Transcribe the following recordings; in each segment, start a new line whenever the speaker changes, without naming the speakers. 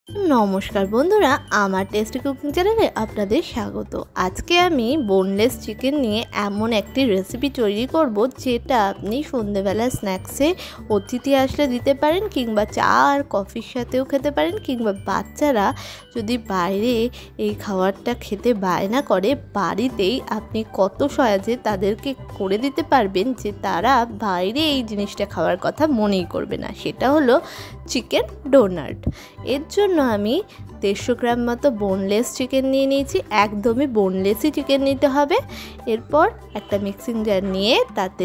নমস্কার বন্ধুরা, আমার টেস্টি কুকিং চ্যানেলে আপনাদের স্বাগত। আজকে আমি বোনলেস চিকেন নিয়ে এমন একটি রেসিপি তৈরি করব যেটা আপনি সন্ধ্যেবেলা স্ন্যাক্সে অতিথি আসলে দিতে পারেন, কিংবা চা আর কফির সাথেও খেতে পারেন, কিংবা বাচ্চারা যদি বাইরে এই খাবারটা খেতে বায়না করে, বাড়িতেই আপনি কত সহজে তাদেরকে করে দিতে পারবেন যে তারা বাইরে এই জিনিসটা খাওয়ার কথা মনেই করবে না। সেটা হলো চিকেন ডোনাট। এর জন্য আমি 150 গ্রাম মতো বোনলেস চিকেন নিয়ে নিয়েছি। একদমই বোনলেসই চিকেন নিতে হবে। এরপর একটা মিক্সিং জার নিয়ে তাতে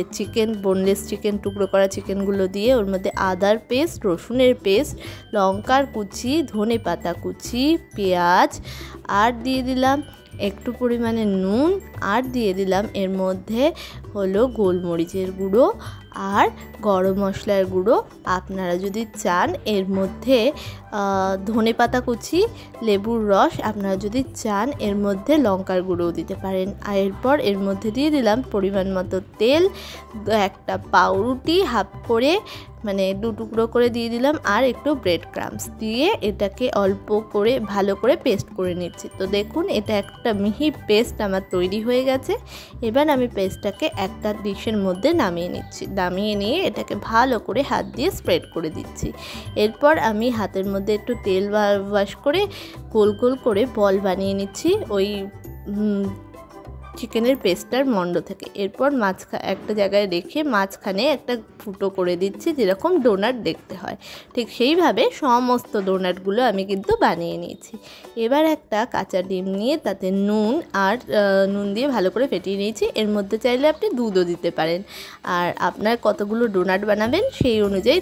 বোনলেস চিকেন, টুকরো করা চিকেনগুলো দিয়ে ওর মধ্যে আদার পেস্ট, রসুনের পেস্ট, লঙ্কার কুচি, ধনে পাতা কুচি, পেঁয়াজ, আর দিয়ে দিলাম একটু পরিমাণে নুন, আর দিয়ে দিলাম এর মধ্যে হলো গোলমরিচের গুঁড়ো আর গরম মশলার গুঁড়ো। আপনারা যদি চান এর মধ্যে ধনে পাতা কুচি, লেবুর রস, আপনারা যদি চান এর মধ্যে লঙ্কার গুঁড়োও দিতে পারেন। আর এরপর এর মধ্যে দিয়ে দিলাম পরিমাণ মতো তেল, একটা পাউরুটি হাফ করে মানে 2 টুকরো করে দিয়ে দিলাম, আর একটু ব্রেড ক্রাম্বস দিয়ে এটাকে অল্প করে ভালো করে পেস্ট করে নিচ্ছি। তো দেখুন, এটা একটা মিহি পেস্ট আমার তৈরি হয়ে গেছে। এবার আমি পেস্টটাকে একটা ডিশের মধ্যে নামিয়ে নিচ্ছি। নামিয়ে নিয়ে এটাকে ভালো করে হাত দিয়ে স্প্রেড করে দিচ্ছি। এরপর আমি হাতের মধ্যে একটু তেল ওয়াশ করে গোল গোল করে বল বানিয়ে নিচ্ছি ওই চিকেনের পেস্টটার মণ্ড থেকে। এরপর একটা জায়গায় রেখে মাঝখানে একটা ফুটো করে দিচ্ছি, যেরকম ডোনাট দেখতে হয় ঠিক সেইভাবে সমস্ত ডোনাটগুলো আমি কিন্তু বানিয়ে নিয়েছি। এবার একটা কাঁচা ডিম নিয়ে তাতে নুন দিয়ে ভালো করে ফেটিয়ে নিয়েছি। এর মধ্যে চাইলে আপনি দুধও দিতে পারেন, আর আপনার কতগুলো ডোনাট বানাবেন সেই অনুযায়ী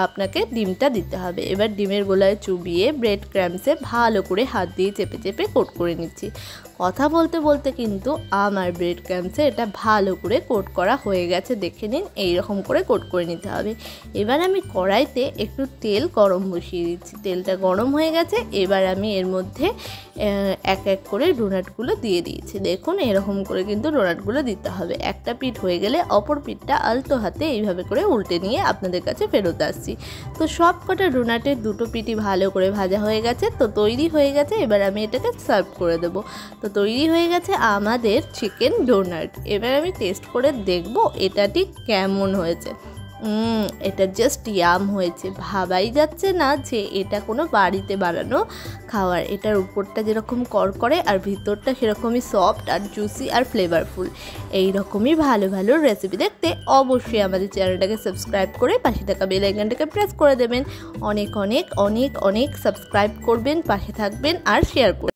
আপনাকে ডিমটা দিতে হবে। এবার ডিমের গোলায় চুবিয়ে ব্রেড ক্রাম্বসে ভালো করে হাত দিয়ে চেপে চেপে কোট করে নিচ্ছি। কথা বলতে বলতে কিন্তু আমার ব্রেড ক্রাম্বসে এটা ভালো করে কোট করা হয়ে গেছে, দেখে নিন। এইরকম করে কোট করে নিতে হবে। এবার আমি কড়াইতে একটু তেল গরম বসিয়ে দিচ্ছি। তেলটা গরম হয়ে গেছে। এবার আমি এর মধ্যে এক এক করে ডোনাটগুলো দিয়ে দিয়েছি। দেখুন, এরকম করে কিন্তু ডোনাটগুলো দিতে হবে। একটা পিঠ হয়ে গেলে অপর পিঠটা আলতো হাতে এইভাবে করে উল্টে নিয়ে আপনাদের কাছে ফেরত আসছি। তো সব কটা ডোনাটের দুটো পিঠই ভালো করে ভাজা হয়ে গেছে, তো তৈরি হয়ে গেছে। এবার আমি এটাকে সার্ভ করে দেবো। তো তৈরি হয়ে গেছে আমাদের চিকেন ডোনাট। এবার আমি টেস্ট করে দেখব এটা ঠিক কেমন হয়েছে। এটা জাস্ট ইয়াম হয়েছে। ভাবাই যাচ্ছে না যে এটা কোনো বাড়িতে বানানো খাবার। এটার উপরটা যেরকম করকরে আর ভিতরটা সেরকমই সফট আর জুসি আর ফ্লেভারফুল। এই রকমই ভালো ভালো রেসিপি দেখতে অবশ্যই আমাদের চ্যানেলটাকে সাবস্ক্রাইব করে পাশে থাকা বেল আইকনটাকে প্রেস করে দেবেন। অনেক অনেক অনেক অনেক সাবস্ক্রাইব করবেন, পাশে থাকবেন আর শেয়ার করবেন।